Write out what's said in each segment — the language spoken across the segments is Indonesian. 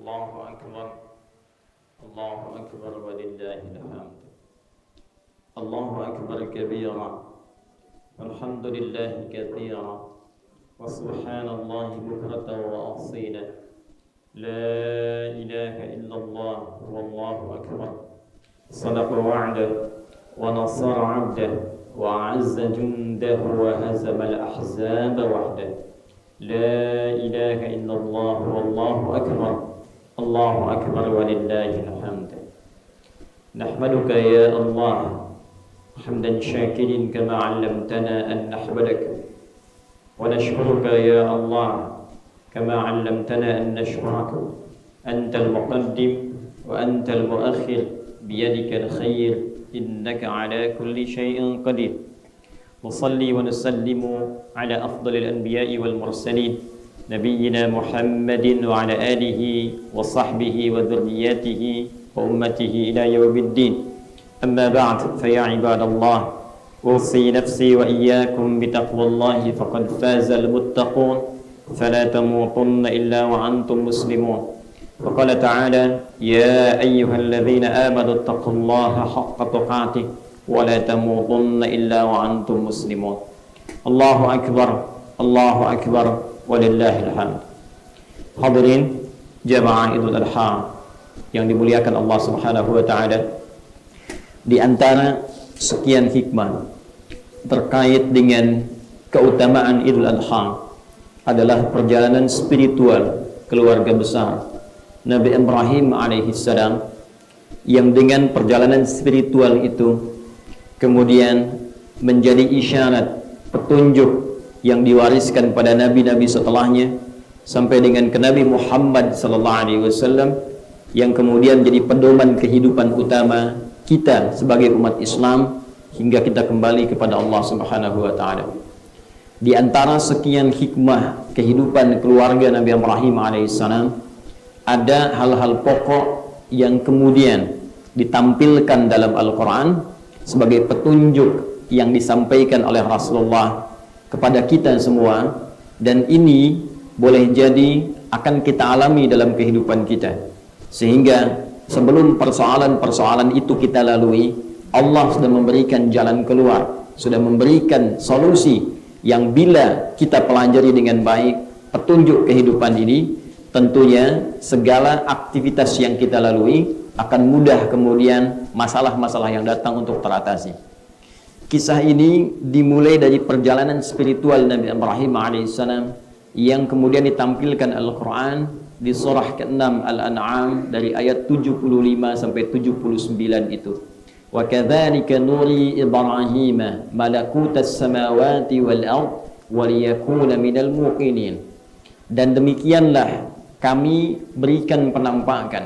الله أكبر الله أكبر ولله الحمد الله أكبر كبيرا الحمد لله كثيرا وسبحان الله بكرة وأصيلا لا إله إلا الله والله أكبر صدق وعده ونصر عبده وأعز جنده وهزم الأحزاب وحده لا إله إلا الله والله أكبر الله أكبر ولله الحمد نحمدك يا الله حمدا شاكرا كما علمتنا أن نحمدك ونشكرك يا الله كما علمتنا أن نشكرك أنت المقدم وأنت المؤخر بيدك الخير إنك على كل شيء قدير نصلي ونسلم على أفضل الأنبياء والمرسلين نبينا محمد وعلى آله وصحبه وذرياته وأمته إلى يوم الدين أما بعد فيا عباد الله أوصي نفسي وإياكم بتقوى الله فقد فاز المتقون فلا تموتن إلا وأنتم مسلمون وقال تعالى يا أيها الذين آمنوا اتقوا الله حق تقاته ولا تموتن إلا وأنتم مسلمون الله أكبر الله أكبر ولله الحمد. Hadirin jamaah Idul Adha yang dimuliakan Allah Subhanahu wa taala, di antara sekian hikmah terkait dengan keutamaan Idul Adha adalah perjalanan spiritual keluarga besar Nabi Ibrahim alaihissalam, yang dengan perjalanan spiritual itu kemudian menjadi isyarat petunjuk yang diwariskan pada nabi-nabi setelahnya sampai dengan ke Nabi Muhammad sallallahu alaihi wasallam, yang kemudian jadi pedoman kehidupan utama kita sebagai umat Islam hingga kita kembali kepada Allah Subhanahu wa taala. Di antara sekian hikmah kehidupan keluarga Nabi Ibrahim alaihissalam, ada hal-hal pokok yang kemudian ditampilkan dalam Al-Quran sebagai petunjuk yang disampaikan oleh Rasulullah kepada kita semua, dan ini boleh jadi akan kita alami dalam kehidupan kita, sehingga sebelum persoalan-persoalan itu kita lalui, Allah sudah memberikan jalan keluar, sudah memberikan solusi yang bila kita pelajari dengan baik petunjuk kehidupan ini, tentunya segala aktivitas yang kita lalui akan mudah kemudian masalah-masalah yang datang untuk teratasi. Kisah ini dimulai dari perjalanan spiritual Nabi Ibrahim alaihissalam yang kemudian ditampilkan Al-Quran di surah ke-6 Al-An'am dari ayat 75 sampai 79 itu. Wa kadzalika nuri Ibrahim malakutas samawati wal ard wa liyakuna minal muqinin. Dan demikianlah kami berikan penampakan,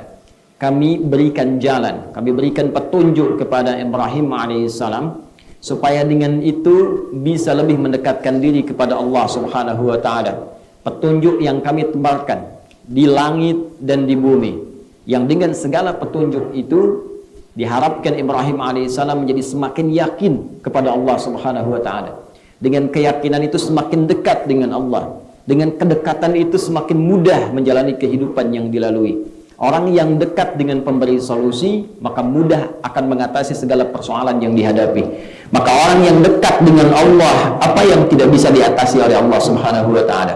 kami berikan jalan, kami berikan petunjuk kepada Ibrahim alaihissalam, supaya dengan itu bisa lebih mendekatkan diri kepada Allah Subhanahu wa taala. Petunjuk yang kami tebarkan di langit dan di bumi, yang dengan segala petunjuk itu diharapkan Ibrahim alaihissalam menjadi semakin yakin kepada Allah Subhanahu wa taala. Dengan keyakinan itu semakin dekat dengan Allah. Dengan kedekatan itu semakin mudah menjalani kehidupan yang dilalui. Orang yang dekat dengan pemberi solusi, maka mudah akan mengatasi segala persoalan yang dihadapi. Maka orang yang dekat dengan Allah, apa yang tidak bisa diatasi oleh Allah Subhanahu wa taala.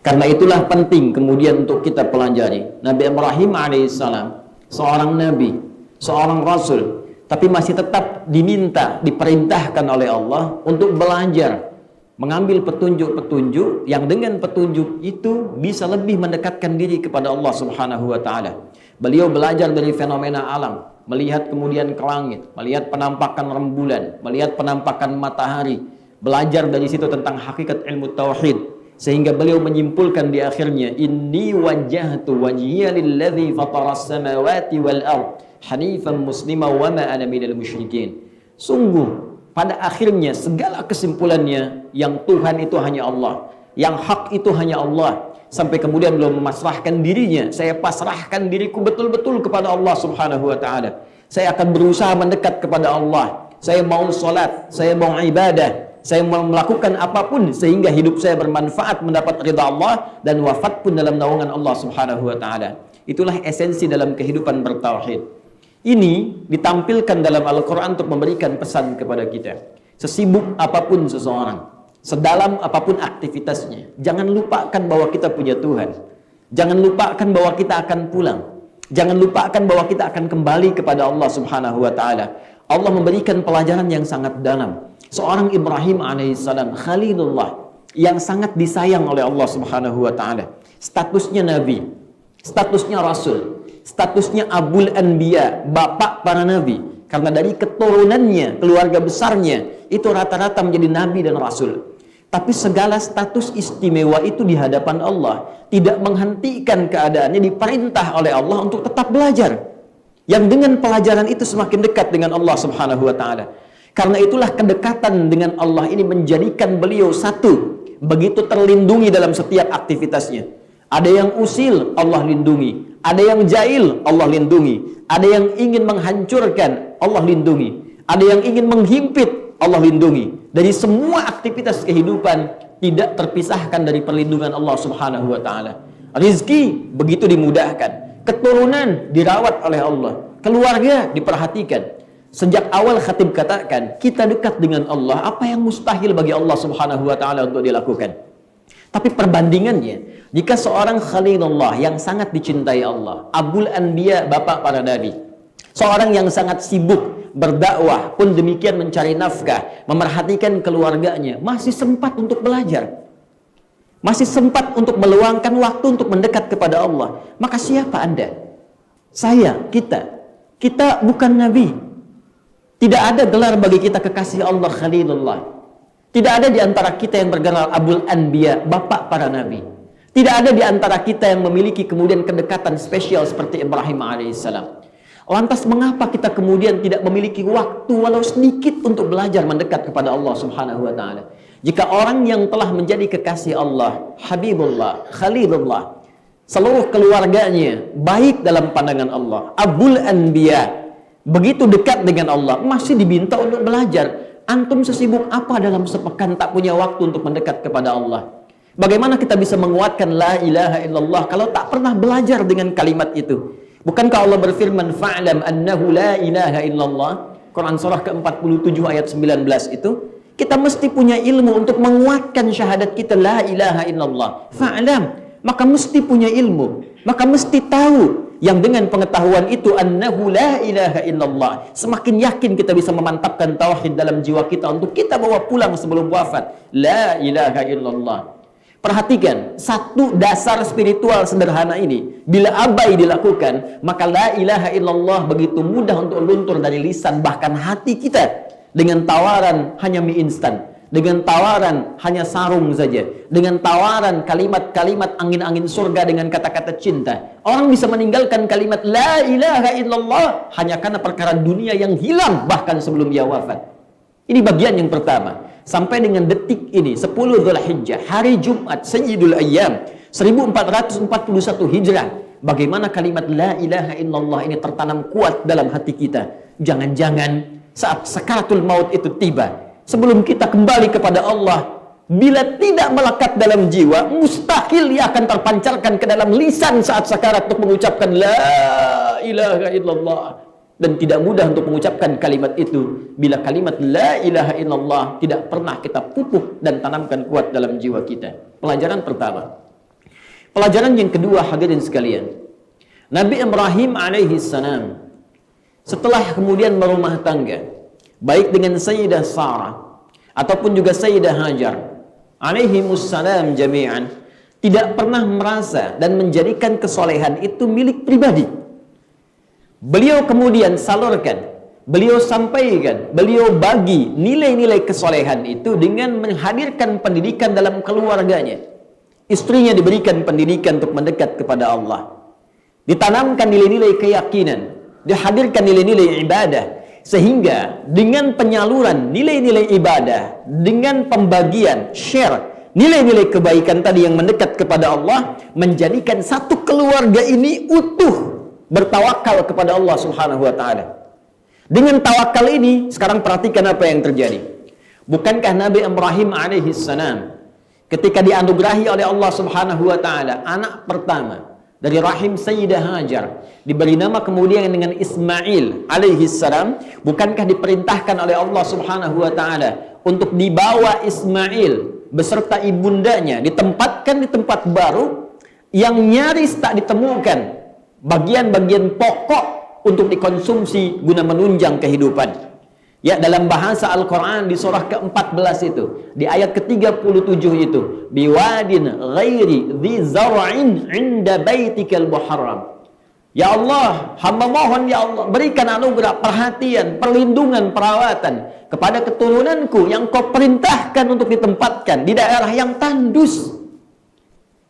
Karena itulah penting kemudian untuk kita pelajari. Nabi Ibrahim alaihissalam seorang nabi, seorang rasul, tapi masih tetap diminta, diperintahkan oleh Allah untuk belajar, mengambil petunjuk-petunjuk yang dengan petunjuk itu bisa lebih mendekatkan diri kepada Allah Subhanahu wa taala. Beliau belajar dari fenomena alam, melihat kemudian ke langit, melihat penampakan rembulan, melihat penampakan matahari, belajar dari situ tentang hakikat ilmu tauhid, sehingga beliau menyimpulkan di akhirnya, inni wajjahtu wajhiya lilladzi fataras samawati wal ard hanifan muslima wa ma ana minal musyrikin. Sungguh pada akhirnya segala kesimpulannya yang Tuhan itu hanya Allah, yang hak itu hanya Allah, sampai kemudian beliau memasrahkan dirinya, saya pasrahkan diriku betul-betul kepada Allah Subhanahu wa taala. Saya akan berusaha mendekat kepada Allah. Saya mau salat, saya mau ibadah, saya mau melakukan apapun sehingga hidup saya bermanfaat, mendapat ridha Allah, dan wafat pun dalam naungan Allah Subhanahu wa taala. Itulah esensi dalam kehidupan bertauhid. Ini ditampilkan dalam Al-Quran untuk memberikan pesan kepada kita. Sesibuk apapun seseorang, sedalam apapun aktivitasnya, jangan lupakan bahwa kita punya Tuhan. Jangan lupakan bahwa kita akan pulang. Jangan lupakan bahwa kita akan kembali kepada Allah Subhanahu wa taala. Allah memberikan pelajaran yang sangat dalam. Seorang Ibrahim alaihissalam, Khalilullah, yang sangat disayang oleh Allah Subhanahu wa taala. Statusnya nabi, statusnya rasul, statusnya Abul Anbiya, bapak para nabi. Karena dari keturunannya, keluarga besarnya, itu rata-rata menjadi nabi dan rasul. Tapi segala status istimewa itu di hadapan Allah tidak menghentikan keadaannya, diperintah oleh Allah untuk tetap belajar. Yang dengan pelajaran itu semakin dekat dengan Allah Subhanahu wa taala. Karena itulah kedekatan dengan Allah ini menjadikan beliau satu, begitu terlindungi dalam setiap aktivitasnya. Ada yang usil, Allah lindungi. Ada yang jahil, Allah lindungi. Ada yang ingin menghancurkan, Allah lindungi. Ada yang ingin menghimpit, Allah lindungi. Dari semua aktivitas kehidupan tidak terpisahkan dari perlindungan Allah Subhanahu wa taala. Rizki begitu dimudahkan. Keturunan dirawat oleh Allah. Keluarga diperhatikan. Sejak awal khatib katakan, kita dekat dengan Allah, apa yang mustahil bagi Allah Subhanahu wa taala untuk dilakukan. Tapi perbandingannya, jika seorang Khalilullah yang sangat dicintai Allah, Abul Anbiya, bapak para nabi, seorang yang sangat sibuk berdakwah, pun demikian mencari nafkah, memerhatikan keluarganya, masih sempat untuk belajar, masih sempat untuk meluangkan waktu untuk mendekat kepada Allah. Maka siapa Anda? Saya, kita bukan nabi. Tidak ada gelar bagi kita kekasih Allah Khalilullah. Tidak ada di antara kita yang bergelar Abul Anbiya, bapak para nabi. Tidak ada di antara kita yang memiliki kemudian kedekatan spesial seperti Ibrahim alaihissalam. Lantas mengapa kita kemudian tidak memiliki waktu walau sedikit untuk belajar mendekat kepada Allah Subhanahu wa taala? Jika orang yang telah menjadi kekasih Allah, Habibullah, Khalilullah, seluruh keluarganya baik dalam pandangan Allah, Abul Anbiya, begitu dekat dengan Allah, masih diminta untuk belajar. Antum sesibuk apa dalam sepekan tak punya waktu untuk mendekat kepada Allah? Bagaimana kita bisa menguatkan la ilaha illallah kalau tak pernah belajar dengan kalimat itu? Bukankah Allah berfirman, fa'lam annahu la ilaha illallah, Quran surah ke-47 ayat 19 itu? Kita mesti punya ilmu untuk menguatkan syahadat kita la ilaha illallah. Fa'lam, maka mesti punya ilmu, maka mesti tahu yang dengan pengetahuan itu annahu la ilaha illallah, semakin yakin kita bisa memantapkan tauhid dalam jiwa kita untuk kita bawa pulang sebelum wafat. La ilaha illallah. Perhatikan, satu dasar spiritual sederhana ini bila abai dilakukan, maka la ilaha illallah begitu mudah untuk luntur dari lisan bahkan hati kita dengan tawaran hanya mie instan, dengan tawaran hanya sarung saja, dengan tawaran kalimat-kalimat angin-angin surga dengan kata-kata cinta. Orang bisa meninggalkan kalimat la ilaha illallah hanya karena perkara dunia yang hilang bahkan sebelum dia wafat. Ini bagian yang pertama. Sampai dengan detik ini, 10 Dzulhijjah, hari Jumat, Sayyidul Ayyam, 1441 Hijrah. Bagaimana kalimat la ilaha illallah ini tertanam kuat dalam hati kita. Jangan-jangan saat sakaratul maut itu tiba, sebelum kita kembali kepada Allah, bila tidak melekat dalam jiwa, mustahil ia akan terpancarkan ke dalam lisan saat sakarat untuk mengucapkan la ilaha illallah. Dan tidak mudah untuk mengucapkan kalimat itu bila kalimat la ilaha illallah tidak pernah kita pupuk dan tanamkan kuat dalam jiwa kita. Pelajaran pertama. Pelajaran yang kedua, hadirin sekalian, Nabi Ibrahim alaihi salam setelah kemudian berumah tangga baik dengan Sayyidah Sarah ataupun juga Sayyidah Hajar alaihimussalam jami'an, tidak pernah merasa dan menjadikan kesolehan itu milik pribadi. Beliau kemudian salurkan, beliau sampaikan, beliau bagi nilai-nilai kesolehan itu dengan menghadirkan pendidikan dalam keluarganya. Istrinya diberikan pendidikan untuk mendekat kepada Allah, ditanamkan nilai-nilai keyakinan, dihadirkan nilai-nilai ibadah, sehingga dengan penyaluran nilai-nilai ibadah, dengan pembagian, share nilai-nilai kebaikan tadi yang mendekat kepada Allah, menjadikan satu keluarga ini utuh bertawakal kepada Allah Subhanahu wa taala. Dengan tawakal ini, sekarang perhatikan apa yang terjadi. Bukankah Nabi Ibrahim alaihi salam ketika dianugerahi oleh Allah Subhanahu wa taala anak pertama, dari rahim Sayyidah Hajar, diberi nama kemudian dengan Ismail alaihi salam. Bukankah diperintahkan oleh Allah Subhanahu wa taala untuk dibawa Ismail beserta ibundanya ditempatkan di tempat baru yang nyaris tak ditemukan bagian-bagian pokok untuk dikonsumsi guna menunjang kehidupan. Ya, dalam bahasa Al-Quran di surah ke-14 itu, di ayat ke-37 itu, biwadin ghairi dhi zar'in inda baitikal muharram. Ya Allah, hamba mohon ya Allah, berikan anugerah, perhatian, perlindungan, perawatan kepada keturunanku yang kau perintahkan untuk ditempatkan di daerah yang tandus.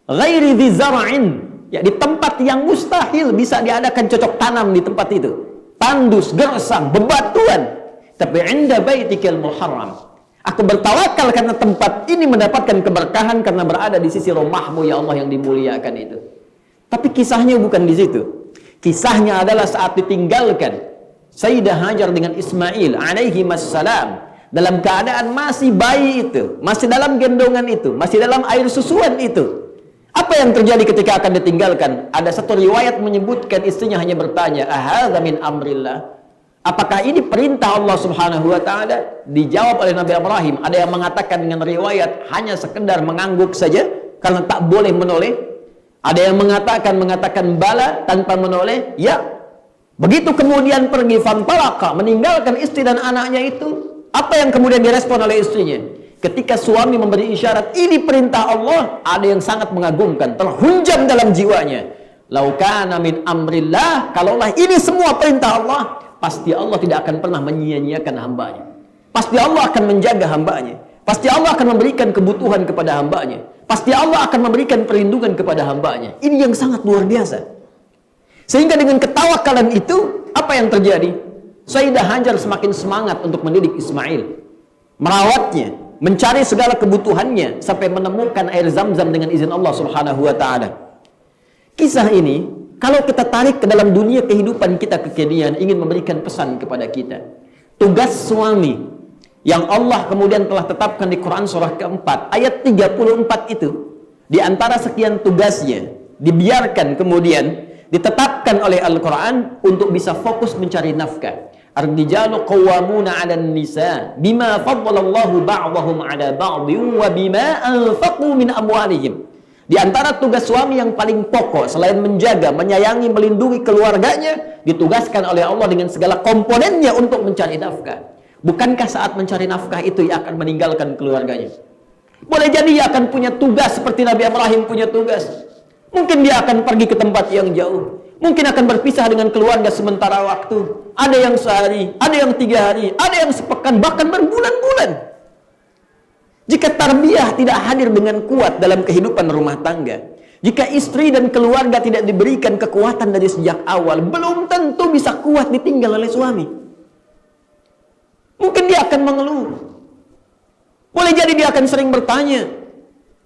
Ghairi dhi zar'in, ya, di tempat yang mustahil bisa diadakan cocok tanam di tempat itu. Tandus, gersang, bebatuan. Tapi inda baitikal muharram, aku bertawakal karena tempat ini mendapatkan keberkahan karena berada di sisi rumahmu ya Allah yang dimuliakan itu. Tapi kisahnya bukan di situ. Kisahnya adalah saat ditinggalkan Sayyidah Hajar dengan Ismail alaihi wassalam dalam keadaan masih bayi itu, masih dalam gendongan itu, masih dalam air susuan itu. Apa yang terjadi ketika akan ditinggalkan? Ada satu riwayat menyebutkan istrinya hanya bertanya, ahadza min amrillah? Apakah ini perintah Allah Subhanahu wa taala? Dijawab oleh Nabi Ibrahim. Ada yang mengatakan dengan riwayat hanya sekedar mengangguk saja karena tak boleh menoleh. Ada yang mengatakan bala tanpa menoleh. Ya. Begitu kemudian pergi fantalaka, meninggalkan istri dan anaknya itu. Apa yang kemudian direspon oleh istrinya? Ketika suami memberi isyarat ini perintah Allah, ada yang sangat mengagumkan, terhunjam dalam jiwanya. Laukana min amrillah, kalaulah ini semua perintah Allah, pasti Allah tidak akan pernah menyia-nyiakan hambanya. Pasti Allah akan menjaga hambanya. Pasti Allah akan memberikan kebutuhan kepada hambanya. Pasti Allah akan memberikan perlindungan kepada hambanya. Ini yang sangat luar biasa. Sehingga dengan ketawakalan itu, apa yang terjadi? Sayyidah Hajar semakin semangat untuk mendidik Ismail, merawatnya, mencari segala kebutuhannya, sampai menemukan air Zam-Zam dengan izin Allah Subhanahu wa ta'ala. Kisah ini kalau kita tarik ke dalam dunia kehidupan kita kekinian, ingin memberikan pesan kepada kita. Tugas suami yang Allah kemudian telah tetapkan di Quran surah keempat, ayat 34 itu, di antara sekian tugasnya, dibiarkan kemudian ditetapkan oleh Al-Quran untuk bisa fokus mencari nafkah. Ar-rijalu qawwamuna 'alan nisa bima faddalallahu ba'dahum 'ala ba'dhin wa bima anfaqu min amwalihim. Di antara tugas suami yang paling pokok selain menjaga, menyayangi, melindungi keluarganya, ditugaskan oleh Allah dengan segala komponennya untuk mencari nafkah. Bukankah saat mencari nafkah itu ia akan meninggalkan keluarganya? Boleh jadi ia akan punya tugas seperti Nabi Ibrahim punya tugas. Mungkin dia akan pergi ke tempat yang jauh. Mungkin akan berpisah dengan keluarga sementara waktu. Ada yang sehari, ada yang 3 hari, ada yang sepekan, bahkan berbulan-bulan. Jika tarbiyah tidak hadir dengan kuat dalam kehidupan rumah tangga, jika istri dan keluarga tidak diberikan kekuatan dari sejak awal, belum tentu bisa kuat ditinggal oleh suami. Mungkin dia akan mengeluh. Boleh jadi dia akan sering bertanya.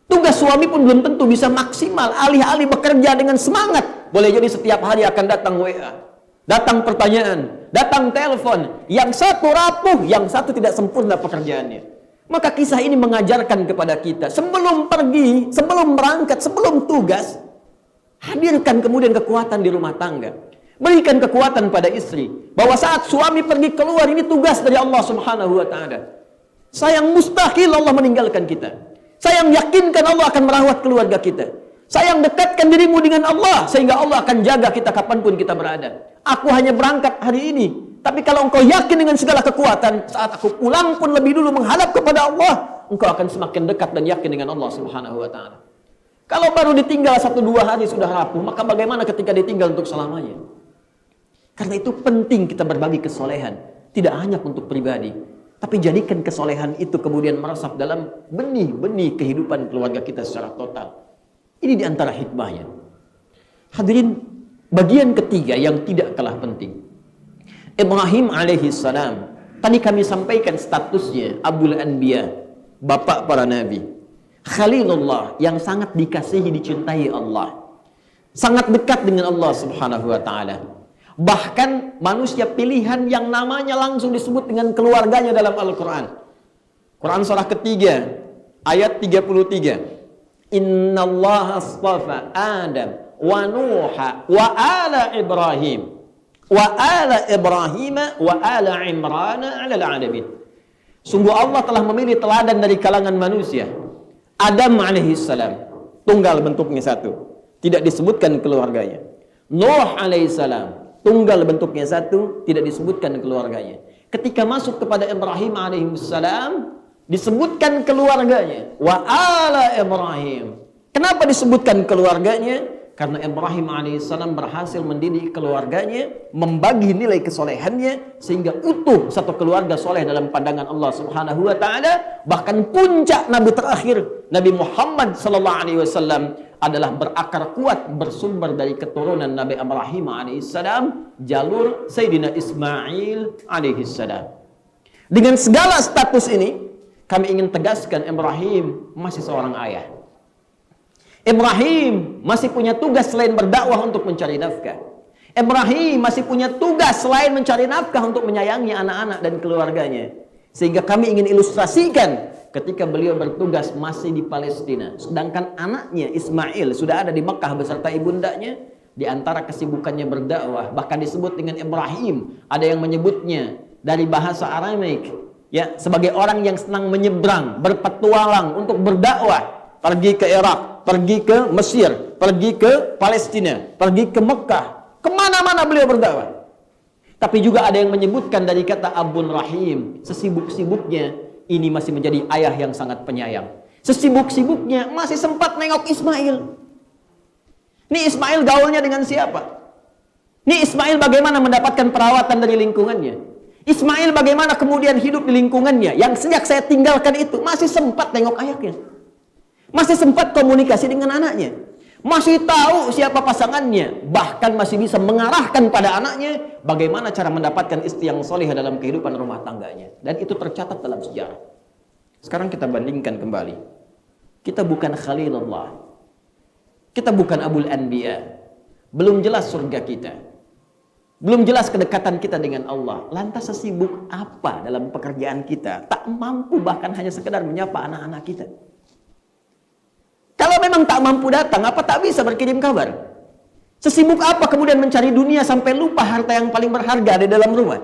Tugas suami pun belum tentu bisa maksimal. Alih-alih bekerja dengan semangat, boleh jadi setiap hari akan datang WA, datang pertanyaan, datang telepon. Yang satu rapuh, yang satu tidak sempurna pekerjaannya. Maka kisah ini mengajarkan kepada kita, sebelum pergi, sebelum berangkat, sebelum tugas, hadirkan kemudian kekuatan di rumah tangga. Berikan kekuatan pada istri, bahwa saat suami pergi keluar, ini tugas dari Allah Subhanahu wa ta'ala. Sayang mustahil Allah meninggalkan kita. Sayang yakinkan Allah akan merawat keluarga kita. Sayang dekatkan dirimu dengan Allah, sehingga Allah akan jaga kita kapanpun kita berada. Aku hanya berangkat hari ini, tapi kalau engkau yakin dengan segala kekuatan, saat aku pulang pun lebih dulu menghadap kepada Allah, engkau akan semakin dekat dan yakin dengan Allah Subhanahu wa ta'ala. Kalau baru ditinggal 1-2 hari sudah rapuh, maka bagaimana ketika ditinggal untuk selamanya? Karena itu penting kita berbagi kesolehan, tidak hanya untuk pribadi, tapi jadikan kesolehan itu kemudian meresap dalam benih-benih kehidupan keluarga kita secara total. Ini diantara hikmahnya. Hadirin, bagian ketiga yang tidak kalah penting. Ibrahim alaihi salam. Tadi kami sampaikan statusnya Abul Anbiya, bapak para nabi. Khalilullah, yang sangat dikasihi, dicintai Allah. Sangat dekat dengan Allah Subhanahu wa ta'ala. Bahkan manusia pilihan yang namanya langsung disebut dengan keluarganya dalam Al-Quran. Quran surah ketiga, ayat 33. Innallaha astafa Adam wa Nuha wa ala Ibrahim wa ala Ibrahim wa ala Imran 'alal 'alamin. Sungguh Allah telah memilih teladan dari kalangan manusia. Adam alaihissalam, tunggal bentuknya satu, tidak disebutkan keluarganya. Nuh alaihissalam, tunggal bentuknya satu, tidak disebutkan keluarganya. Ketika masuk kepada Ibrahim alaihissalam, disebutkan keluarganya. Wa ala Ibrahim. Kenapa disebutkan keluarganya? Karena Ibrahim alaihissalam berhasil mendidik keluarganya, membagi nilai kesolehannya, sehingga utuh satu keluarga soleh dalam pandangan Allah subhanahu wa ta'ala. Bahkan puncak Nabi terakhir, Nabi Muhammad sallallahu alaihi wasallam, adalah berakar kuat, bersumber dari keturunan Nabi Ibrahim alaihissalam, jalur Sayyidina Ismail alaihissalam. Dengan segala status ini, kami ingin tegaskan Ibrahim masih seorang ayah. Ibrahim masih punya tugas selain berdakwah untuk mencari nafkah. Ibrahim masih punya tugas selain mencari nafkah untuk menyayangi anak-anak dan keluarganya. Sehingga kami ingin ilustrasikan ketika beliau bertugas masih di Palestina, sedangkan anaknya Ismail sudah ada di Mekah beserta ibundanya. Di antara kesibukannya berdakwah, bahkan disebut dengan Ibrahim, ada yang menyebutnya dari bahasa Aramaik, ya, sebagai orang yang senang menyeberang, berpetualang untuk berdakwah, pergi ke Irak, pergi ke Mesir, pergi ke Palestina, pergi ke Mekah, kemana-mana beliau berdakwah. Tapi juga ada yang menyebutkan dari kata Abun Rahim, sesibuk-sibuknya ini masih menjadi ayah yang sangat penyayang. Sesibuk-sibuknya masih sempat nengok Ismail. Ini Ismail gaulnya dengan siapa? Ini Ismail bagaimana mendapatkan perawatan dari lingkungannya? Ismail bagaimana kemudian hidup di lingkungannya yang sejak saya tinggalkan itu masih sempat nengok ayahnya. Masih sempat komunikasi dengan anaknya. Masih tahu siapa pasangannya. Bahkan masih bisa mengarahkan pada anaknya bagaimana cara mendapatkan istri yang soleh dalam kehidupan rumah tangganya. Dan itu tercatat dalam sejarah. Sekarang kita bandingkan kembali. Kita bukan Khalilullah. Kita bukan Abul Anbiya. Belum jelas surga kita. Belum jelas kedekatan kita dengan Allah. Lantas sesibuk apa dalam pekerjaan kita? Tak mampu bahkan hanya sekedar menyapa anak-anak kita. Kalau memang tak mampu datang, apa tak bisa berkirim kabar? Sesibuk apa kemudian mencari dunia sampai lupa harta yang paling berharga di dalam rumah?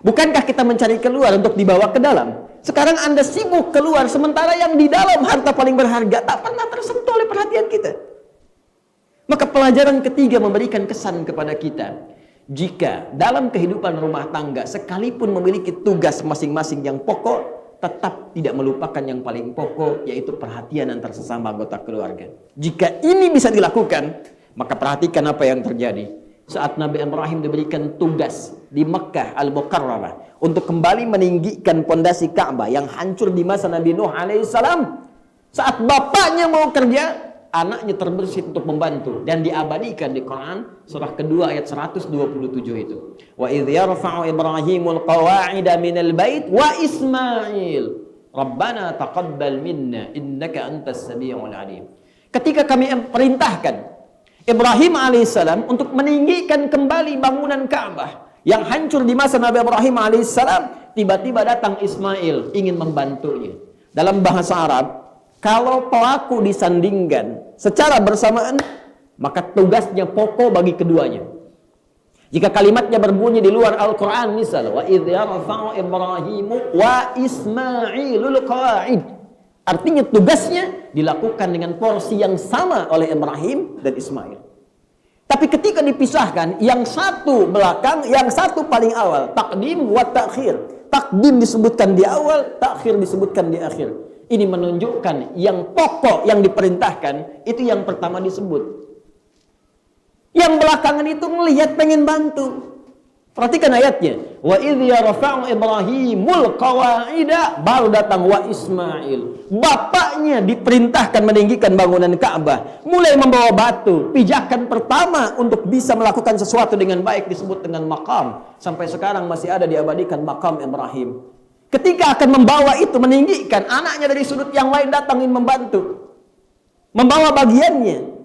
Bukankah kita mencari keluar untuk dibawa ke dalam? Sekarang Anda sibuk keluar, sementara yang di dalam harta paling berharga tak pernah tersentuh oleh perhatian kita. Maka pelajaran ketiga memberikan kesan kepada kita. Jika dalam kehidupan rumah tangga, sekalipun memiliki tugas masing-masing yang pokok, tetap tidak melupakan yang paling pokok, yaitu perhatian antar sesama anggota keluarga. Jika ini bisa dilakukan, maka perhatikan apa yang terjadi. Saat Nabi Ibrahim diberikan tugas di Mekah Al-Mukarramah untuk kembali meninggikan pondasi Ka'bah yang hancur di masa Nabi Nuh alaihissalam. Saat bapaknya mau kerja, anaknya terbersih untuk membantu, dan diabadikan di Quran surah kedua ayat 127 itu. Wa idh yarfa'u Ibrahimul qawa'ida minal bait wa Ismail Rabbana taqabbal minna innaka antas samiul alim. Ketika kami perintahkan Ibrahim alaihissalam untuk meninggikan kembali bangunan Ka'bah yang hancur di masa Nabi Ibrahim alaihissalam, tiba-tiba datang Ismail ingin membantunya. Dalam bahasa Arab, kalau pelaku disandingkan secara bersamaan, maka tugasnya pokok bagi keduanya. Jika kalimatnya berbunyi di luar Al-Quran, misal wa idh yarfa'u Ibrahimu wa Ismailul qawa'id, artinya tugasnya dilakukan dengan porsi yang sama oleh Ibrahim dan Ismail. Tapi ketika dipisahkan, yang satu belakang, yang satu paling awal, takdim wa ta'khir. Takdim disebutkan di awal, takhir disebutkan di akhir. Ini menunjukkan yang pokok yang diperintahkan itu yang pertama disebut. Yang belakangan itu melihat pengen bantu. Perhatikan ayatnya. Wa idh yarfa'u Ibrahimul qawa'ida, baru datang wa Ismail. Bapaknya diperintahkan meninggikan bangunan Ka'bah, mulai membawa batu. Pijakan pertama untuk bisa melakukan sesuatu dengan baik disebut dengan maqam. Sampai sekarang masih ada diabadikan maqam Ibrahim. Ketika akan membawa itu, meninggikan, anaknya dari sudut yang lain datang ingin membantu, membawa bagiannya.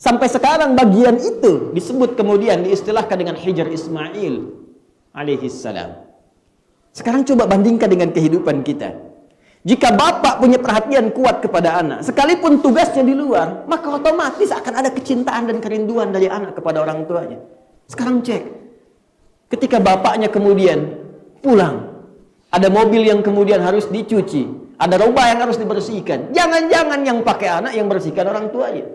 Sampai sekarang bagian itu disebut kemudian diistilahkan dengan Hijr Ismail alaihissalam. Sekarang coba bandingkan dengan kehidupan kita. Jika bapak punya perhatian kuat kepada anak, sekalipun tugasnya di luar, maka otomatis akan ada kecintaan dan kerinduan dari anak kepada orang tuanya. Sekarang cek, ketika bapaknya kemudian pulang, ada mobil yang kemudian harus dicuci, ada rumah yang harus dibersihkan. Jangan-jangan yang pakai anak yang bersihkan orang tuanya.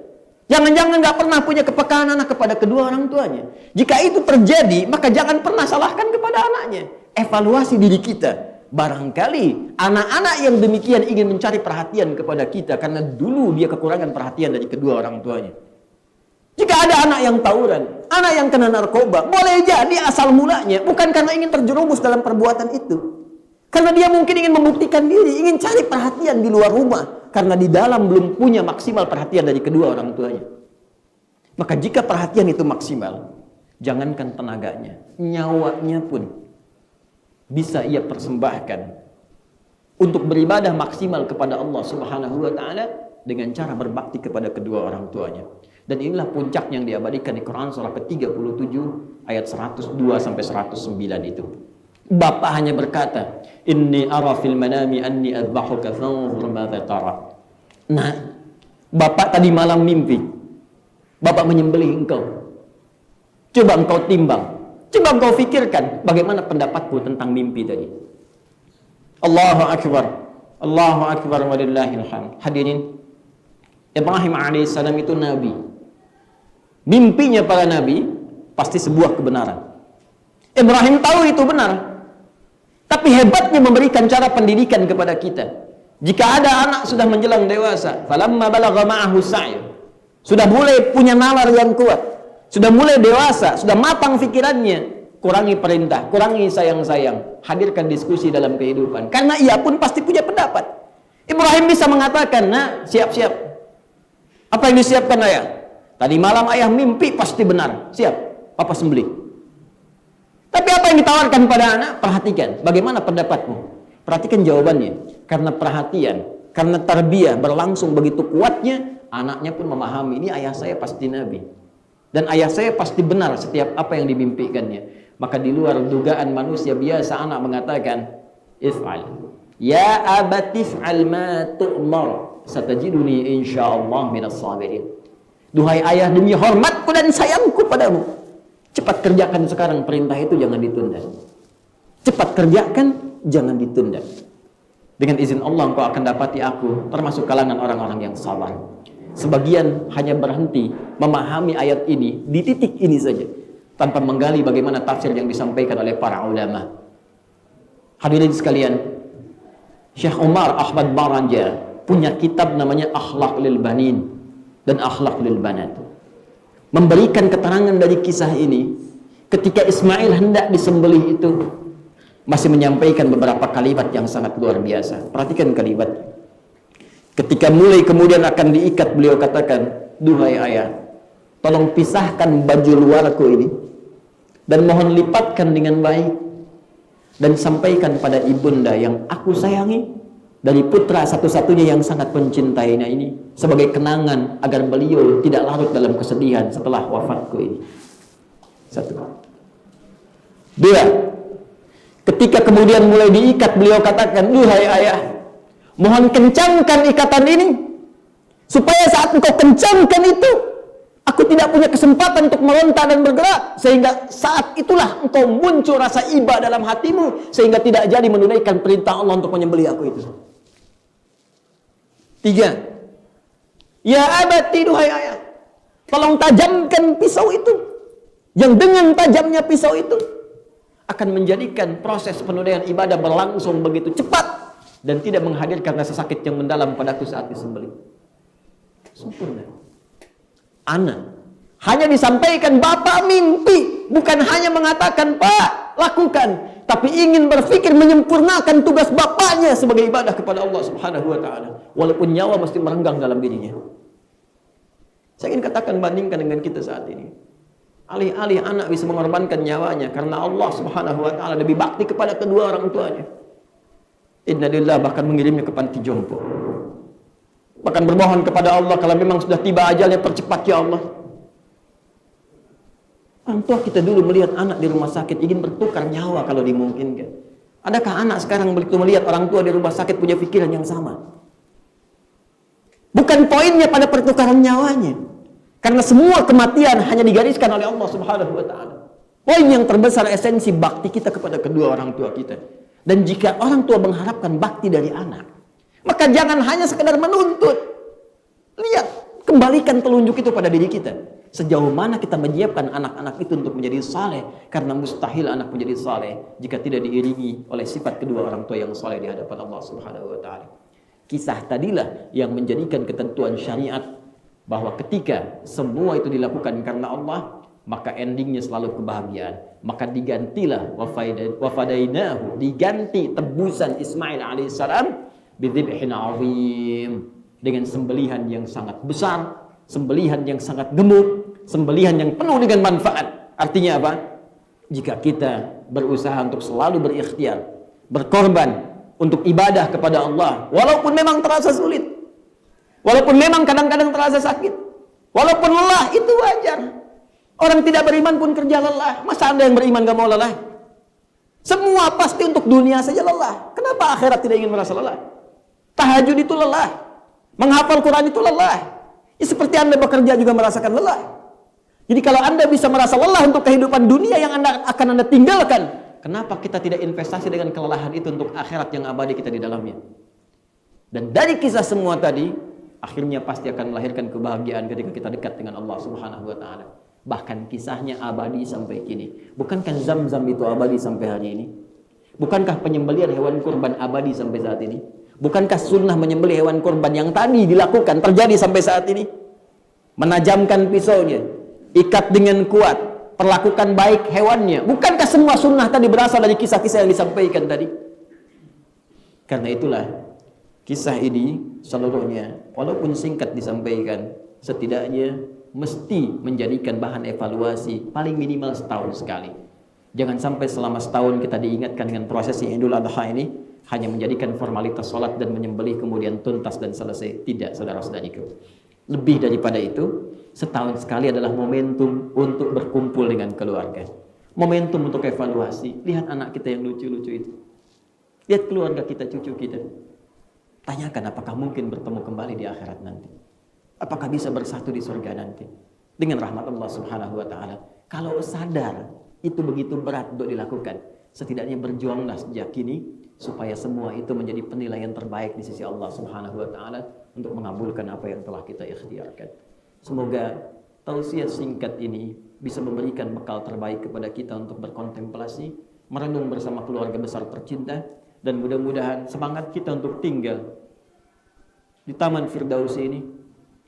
Jangan-jangan nggak pernah punya kepekaan anak kepada kedua orang tuanya. Jika itu terjadi, maka jangan pernah salahkan kepada anaknya. Evaluasi diri kita. Barangkali anak-anak yang demikian ingin mencari perhatian kepada kita karena dulu dia kekurangan perhatian dari kedua orang tuanya. Jika ada anak yang tawuran, anak yang kena narkoba, boleh jadi asal mulanya bukan karena ingin terjerumus dalam perbuatan itu. Karena dia mungkin ingin membuktikan diri, ingin cari perhatian di luar rumah karena di dalam belum punya maksimal perhatian dari kedua orang tuanya. Maka jika perhatian itu maksimal, jangankan tenaganya, nyawanya pun bisa ia persembahkan untuk beribadah maksimal kepada Allah Subhanahu wa taala dengan cara berbakti kepada kedua orang tuanya. Dan inilah puncak yang diabadikan di Quran surah ke-37 ayat 102 sampai 109 itu. Bapak hanya berkata, "Inni ara fil manami anni adbahuka fanzur madza tara." Nah, bapak tadi malam mimpi. Bapak menyembelih engkau. Coba engkau timbang. Coba engkau fikirkan bagaimana pendapatku tentang mimpi tadi. Allahu Akbar. Allahu Akbar walillahil hamd. Hadirin, Ibrahim alaihissalam itu nabi. Mimpinya para nabi pasti sebuah kebenaran. Ibrahim tahu itu benar. Tapi hebatnya memberikan cara pendidikan kepada kita. Jika ada anak sudah menjelang dewasa, falamma balagha ma'ahu sa'y, sudah mulai punya nalar yang kuat, sudah mulai dewasa, sudah matang pikirannya, kurangi perintah, kurangi sayang-sayang, hadirkan diskusi dalam kehidupan. Karena ia pun pasti punya pendapat. Ibrahim bisa mengatakan, "Nah, siap-siap." Apa yang disiapkan ayah? Tadi malam ayah mimpi pasti benar. Siap, papa sembelih. Tapi apa yang ditawarkan pada anak? Perhatikan, bagaimana pendapatmu? Perhatikan jawabannya. Karena perhatian, karena tarbiyah berlangsung begitu kuatnya, anaknya pun memahami, ini ayah saya pasti nabi. Dan ayah saya pasti benar setiap apa yang dimimpikannya. Maka di luar dugaan manusia biasa, anak mengatakan, "If'al. Ya abati if'al ma tu'mar. Satajiduni insyaallah minas sabirin." Duhai ayah, demi hormatku dan sayangku padamu, cepat kerjakan sekarang perintah itu, jangan ditunda. Cepat kerjakan, jangan ditunda. Dengan izin Allah engkau akan dapati aku termasuk kalangan orang-orang yang sabar. Sebagian hanya berhenti memahami ayat ini di titik ini saja, tanpa menggali bagaimana tafsir yang disampaikan oleh para ulama. Hadirin sekalian, Syekh Umar Ahmad Baranja punya kitab namanya Akhlaq lil Banin dan Akhlaq lil Banat. Memberikan keterangan dari kisah ini, ketika Ismail hendak disembelih itu, masih menyampaikan beberapa kalimat yang sangat luar biasa. Perhatikan kalimat. Ketika mulai kemudian akan diikat, beliau katakan, "Duhai ayah, tolong pisahkan baju luarku ini dan mohon lipatkan dengan baik dan sampaikan pada ibunda yang aku sayangi dari putra satu-satunya yang sangat mencintainya ini sebagai kenangan agar beliau tidak larut dalam kesedihan setelah wafatku ini." Satu. Dua. Ketika kemudian mulai diikat, beliau katakan, "Duhai ayah, mohon kencangkan ikatan ini supaya saat engkau kencangkan itu, aku tidak punya kesempatan untuk meronta dan bergerak, sehingga saat itulah engkau muncul rasa iba dalam hatimu sehingga tidak jadi menunaikan perintah Allah untuk menyembelih aku itu." Tiga. Ya abati, duhai ayah, tolong tajamkan pisau itu, yang dengan tajamnya pisau itu akan menjadikan proses penunaian ibadah berlangsung begitu cepat dan tidak menghadirkan rasa sakit yang mendalam padaku saat disembelih. Sempurna. Anak hanya disampaikan bapak mimpi, bukan hanya mengatakan Pak lakukan, tapi ingin berpikir menyempurnakan tugas bapaknya sebagai ibadah kepada Allah Subhanahu wa taala, walaupun nyawa mesti merenggang dalam dirinya. Saya ingin katakan, bandingkan dengan kita saat ini. Alih-alih anak bisa mengorbankan nyawanya karena Allah Subhanahu wa taala lebih bakti kepada kedua orang tuanya, innalillah bahkan mengirimnya ke panti jompo, bahkan bermohon kepada Allah kalau memang sudah tiba ajalnya, percepat ya Allah. Orang tua kita dulu melihat anak di rumah sakit ingin bertukar nyawa kalau dimungkinkan. Adakah anak sekarang begitu melihat orang tua di rumah sakit punya pikiran yang sama? Bukan poinnya pada pertukaran nyawanya. Karena semua kematian hanya digariskan oleh Allah Subhanahu wa taala. Poin yang terbesar esensi bakti kita kepada kedua orang tua kita. Dan jika orang tua mengharapkan bakti dari anak, maka jangan hanya sekedar menuntut. Lihat, kembalikan telunjuk itu pada diri kita. Sejauh mana kita menyiapkan anak-anak itu untuk menjadi saleh, karena mustahil anak menjadi saleh jika tidak diiringi oleh sifat kedua orang tua yang saleh di hadapan Allah Subhanahu wa taala. Kisah tadilah yang menjadikan ketentuan syariat bahwa ketika semua itu dilakukan karena Allah, maka endingnya selalu kebahagiaan. Maka digantilah wafadainahu, diganti tebusan Ismail alaihissalam bidzibhin azim, dengan sembelihan yang sangat besar, sembelihan yang sangat gemuk, sembelihan yang penuh dengan manfaat. Artinya apa? Jika kita berusaha untuk selalu berikhtiar, berkorban untuk ibadah kepada Allah, walaupun memang terasa sulit, walaupun memang kadang-kadang terasa sakit, walaupun lelah, itu wajar. Orang tidak beriman pun kerja lelah. Masa Anda yang beriman gak mau lelah? Semua pasti untuk dunia saja lelah. Kenapa akhirat tidak ingin merasa lelah? Tahajud itu lelah, menghafal Quran itu lelah. Ya, seperti Anda bekerja juga merasakan lelah. Jadi kalau Anda bisa merasa lelah untuk kehidupan dunia yang akan Anda tinggalkan, kenapa kita tidak investasi dengan kelelahan itu untuk akhirat yang abadi kita di dalamnya? Dan dari kisah semua tadi, akhirnya pasti akan melahirkan kebahagiaan ketika kita dekat dengan Allah Subhanahu wa taala. Bahkan kisahnya abadi sampai kini. Bukankah Zam-Zam itu abadi sampai hari ini? Bukankah penyembelihan hewan kurban abadi sampai saat ini? Bukankah sunnah menyembelih hewan kurban yang tadi dilakukan terjadi sampai saat ini? Menajamkan pisaunya, ikat dengan kuat, perlakukan baik hewannya. Bukankah semua sunnah tadi berasal dari kisah-kisah yang disampaikan tadi? Karena itulah kisah ini seluruhnya, walaupun singkat disampaikan, setidaknya mesti menjadikan bahan evaluasi paling minimal setahun sekali. Jangan sampai selama setahun kita diingatkan dengan prosesi Idul Adha ini hanya menjadikan formalitas sholat dan menyembelih kemudian tuntas dan selesai. Tidak, saudara-saudariku. Lebih daripada itu, setahun sekali adalah momentum untuk berkumpul dengan keluarga. Momentum untuk evaluasi. Lihat anak kita yang lucu-lucu itu. Lihat keluarga kita, cucu kita. Tanyakan apakah mungkin bertemu kembali di akhirat nanti. Apakah bisa bersatu di surga nanti dengan rahmat Allah Subhanahu wa taala? Kalau sadar itu begitu berat untuk dilakukan, setidaknya berjuanglah sejak kini supaya semua itu menjadi penilaian terbaik di sisi Allah Subhanahu wa taala untuk mengabulkan apa yang telah kita ikhtiarkan. Semoga tausiah singkat ini bisa memberikan bekal terbaik kepada kita untuk berkontemplasi, merenung bersama keluarga besar tercinta, dan mudah-mudahan semangat kita untuk tinggal di Taman Firdaus ini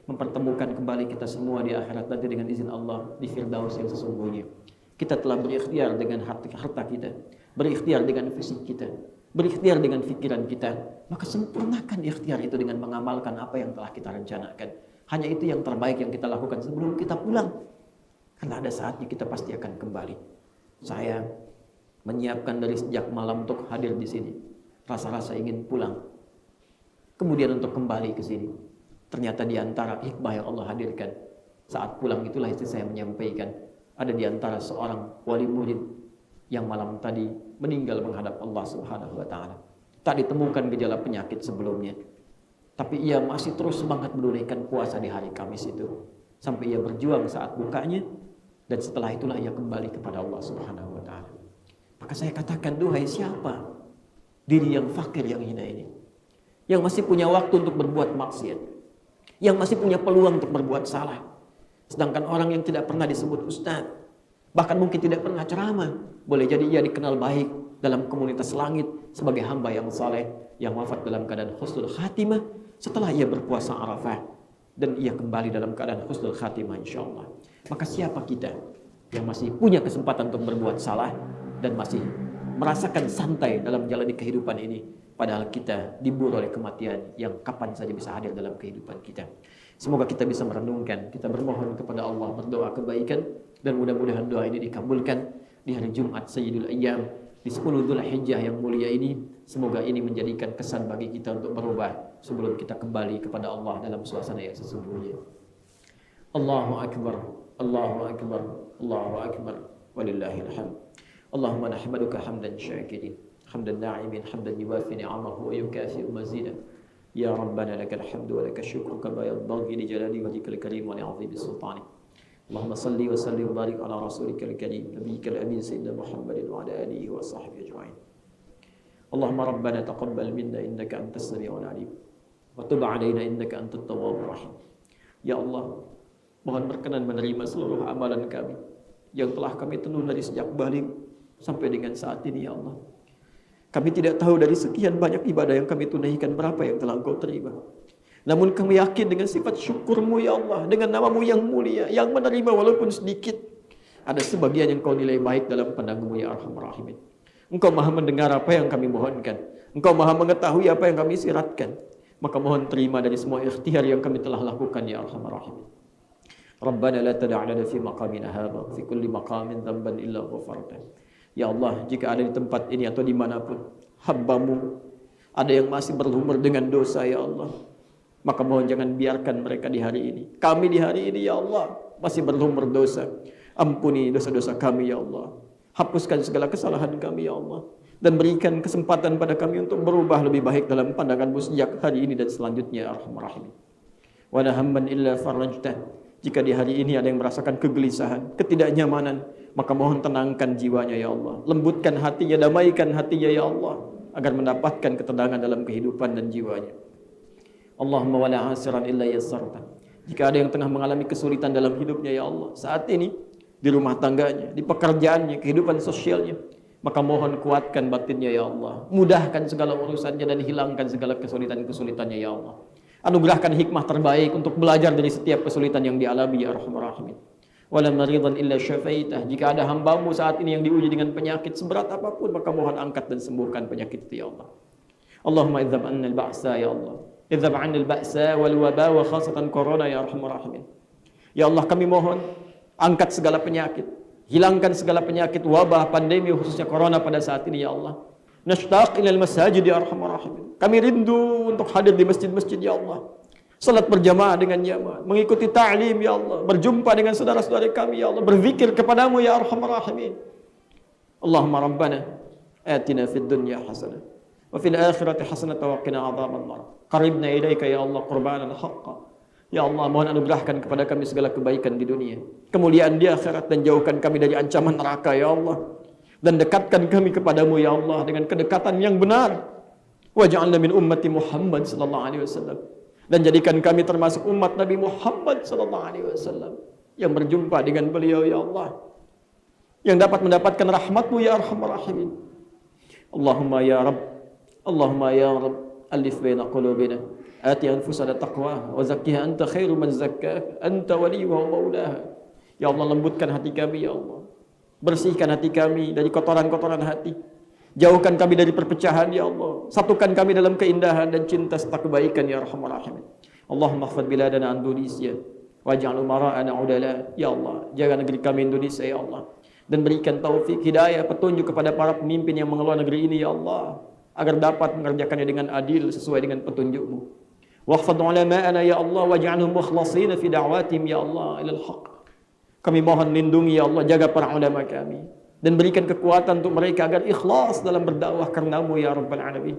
mempertemukan kembali kita semua di akhirat nanti dengan izin Allah di Firdaus yang sesungguhnya. Kita telah berikhtiar dengan harta kita, berikhtiar dengan fisik kita, berikhtiar dengan pikiran kita. Maka sempurnakan ikhtiar itu dengan mengamalkan apa yang telah kita rencanakan. Hanya itu yang terbaik yang kita lakukan sebelum kita pulang. Karena ada saatnya kita pasti akan kembali. Saya menyiapkan dari sejak malam untuk hadir di sini. Rasa-rasa ingin pulang. Kemudian untuk kembali ke sini. Ternyata di antara hikmah yang Allah hadirkan, saat pulang itulah istri saya menyampaikan, ada di antara seorang wali murid yang malam tadi meninggal menghadap Allah Subhanahu wa taala. Tak ditemukan gejala penyakit sebelumnya, tapi ia masih terus semangat menunaikan puasa di hari Kamis itu sampai ia berjuang saat bukanya, dan setelah itulah ia kembali kepada Allah Subhanahu wa taala. Maka saya katakan, duhai siapa diri yang fakir yang hina ini, yang masih punya waktu untuk berbuat maksiat, yang masih punya peluang untuk berbuat salah. Sedangkan orang yang tidak pernah disebut ustaz, bahkan mungkin tidak pernah ceramah, boleh jadi ia dikenal baik dalam komunitas langit sebagai hamba yang saleh, yang wafat dalam keadaan husnul khatimah setelah ia berpuasa Arafah, dan ia kembali dalam keadaan husnul khatimah insyaallah. Maka siapa kita yang masih punya kesempatan untuk berbuat salah dan masih merasakan santai dalam menjalani kehidupan ini, padahal kita diburu oleh kematian yang kapan saja bisa hadir dalam kehidupan kita. Semoga kita bisa merenungkan, kita bermohon kepada Allah, berdoa kebaikan, dan mudah-mudahan doa ini dikabulkan di hari Jumat Sayyidul Ayyam, di 10 Dzulhijjah yang mulia ini. Semoga ini menjadikan kesan bagi kita untuk berubah sebelum kita kembali kepada Allah dalam suasana yang sesungguhnya. Allahu Akbar, Allahu Akbar, Allahu Akbar, walillahil hamd. Allahumma nahmaduka hamdan syakirin, hamdan na'imin hamdan yuwafi ni'amahu wa yukafi mazidah. Ya Rabbana lakal hamdu wa lakal syukru kama yanbaghi li jalali wajhikal karim wa li'azimi sultanik. Allahumma salli wa sallim wa barik ala rasulikal karim nabiyyikal amin sayyidina Muhammadin wa ala alihi wa sahbihi ajma'in. Allahumma rabbana taqabbal minna innaka antas sami'ul alim wa tub 'alaina innaka antat tawwabur rahim. Ya Allah, mohon berkenan menerima seluruh amalan kami yang telah kami tenun dari sejak balik sampai dengan saat ini, ya Allah. Kami tidak tahu dari sekian banyak ibadah yang kami tunaikan berapa yang telah Engkau terima. Namun kami yakin dengan sifat syukur-Mu, ya Allah, dengan nama-Mu yang mulia, yang menerima walaupun sedikit, ada sebagian yang Kau nilai baik dalam pandang-Mu, ya Arhamar Rahimin. Engkau maha mendengar apa yang kami mohonkan, Engkau maha mengetahui apa yang kami siratkan. Maka mohon terima dari semua ikhtiar yang kami telah lakukan, ya Arhamar Rahimin. Rabbana la tada' lana fi maqamina hadha fi kulli maqamin dhanban illa ghafartah. Ya Allah, jika ada di tempat ini atau dimanapun hamba-Mu ada yang masih berlumur dengan dosa, ya Allah, maka mohon jangan biarkan mereka di hari ini, kami di hari ini, ya Allah, masih berlumur dosa. Ampuni dosa-dosa kami, ya Allah. Hapuskan segala kesalahan kami, ya Allah, dan berikan kesempatan pada kami untuk berubah lebih baik dalam pandangan-Mu sejak hari ini dan selanjutnya, ya Arhamar Rahimin. Wa la hamman illa farajtah. Jika di hari ini ada yang merasakan kegelisahan, ketidaknyamanan, maka mohon tenangkan jiwanya, ya Allah. Lembutkan hatinya, damaikan hatinya, ya Allah, agar mendapatkan ketenangan dalam kehidupan dan jiwanya. Allahumma wala asiran illa yassarta. Jika ada yang tengah mengalami kesulitan dalam hidupnya, ya Allah, saat ini, di rumah tangganya, di pekerjaannya, kehidupan sosialnya, maka mohon kuatkan batinnya, ya Allah. Mudahkan segala urusannya dan hilangkan segala kesulitan-kesulitannya, ya Allah. Anugerahkan hikmah terbaik untuk belajar dari setiap kesulitan yang dialami, ya Arhamar Rahimin. Wala maridan illa syafaitah. Jika ada hamba-Mu saat ini yang diuji dengan penyakit seberat apapun, maka mohon angkat dan sembuhkan penyakit itu, ya Allah. Allahumma idzab 'anna al-ba'sa, ya Allah. Idzab 'anna al-ba'sa wal waba wa khasatan corona, ya Arhamar Rahimin. Ya Allah, kami mohon angkat segala penyakit, hilangkan segala penyakit wabah, pandemi khususnya corona pada saat ini, ya Allah. Nashtaq ilal masajid, ya Arhamar Rahimin. Kami rindu untuk hadir di masjid-masjid, ya Allah. Salat berjamaah dengan nyaman, mengikuti ta'lim, ya Allah. Berjumpa dengan saudara-saudara kami, ya Allah. Berzikir kepadamu, ya Arhamar Rahimin. Allahumma Rabbana atina fid dunya hasanah wa fil akhirati hasanah wa qina adzaban nar. Qaribna ilaika, ya Allah, qurbanan haqqa. Ya Allah, mohon anugerahkan kepada kami segala kebaikan di dunia, kemuliaan di akhirat, dan jauhkan kami dari ancaman neraka, ya Allah. Dan dekatkan kami kepadamu, ya Allah, dengan kedekatan yang benar. Waj'alna min ummati Muhammad sallallahu alaihi wasallam. Dan jadikan kami termasuk umat Nabi Muhammad sallallahu alaihi wasallam yang berjumpa dengan beliau, ya Allah, yang dapat mendapatkan rahmat-Mu, ya Arhamar Rahimin. Allahumma ya Rabb, Allahumma ya Rabb, alif baina qulubina, ati anfusana taqwa wa zakkiha anta khairu man zakkaha, anta waliyuha wa maulaha. Ya Allah, lembutkan hati kami, ya Allah. Bersihkan hati kami dari kotoran-kotoran hati. Jauhkan kami dari perpecahan, ya Allah. Satukan kami dalam keindahan dan cinta serta kebaikan, ya Arhamar Rahimin. Allahumma ihfaz biladana Indonesia waj'al umara'ana udala. Ya Allah, jaga negeri kami Indonesia, ya Allah, dan berikan taufik, hidayah, petunjuk kepada para pemimpin yang mengelola negeri ini, ya Allah, agar dapat mengerjakannya dengan adil sesuai dengan petunjuk-Mu. Wahfadh ulama'ana, ya Allah, waj'alhum mukhlasin fi da'watihim, ya Allah, ilal haqq. Kami mohon lindungi, ya Allah, jaga para ulama kami dan berikan kekuatan untuk mereka agar ikhlas dalam berdakwah karena-Mu, ya Rabbal Alamin.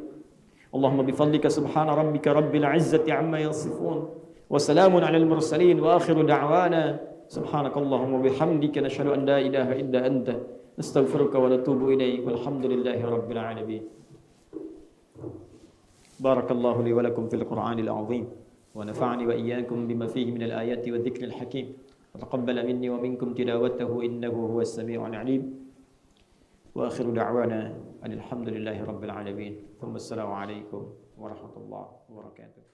Allahumma bifadlika subhana rabbika rabbil izzati amma yasifun wa salamun alal mursalin wa akhiru da'wana subhanakallahumma bihamdika nashhadu an la ilaha illa anta nastaghfiruka wa natubu ilaik walhamdulillahi rabbil alamin. Barakallahu li wa lakum fil Qur'anil azim wa nafa'ani wa iyyakum bima fihi minal ayati wa dhikril hakim. وتقبل مني ومنكم تلاوته إنه هو السميع العليم وآخر دعوانا أن الحمد لله رب العالمين ثم السلام عليكم ورحمة الله وبركاته.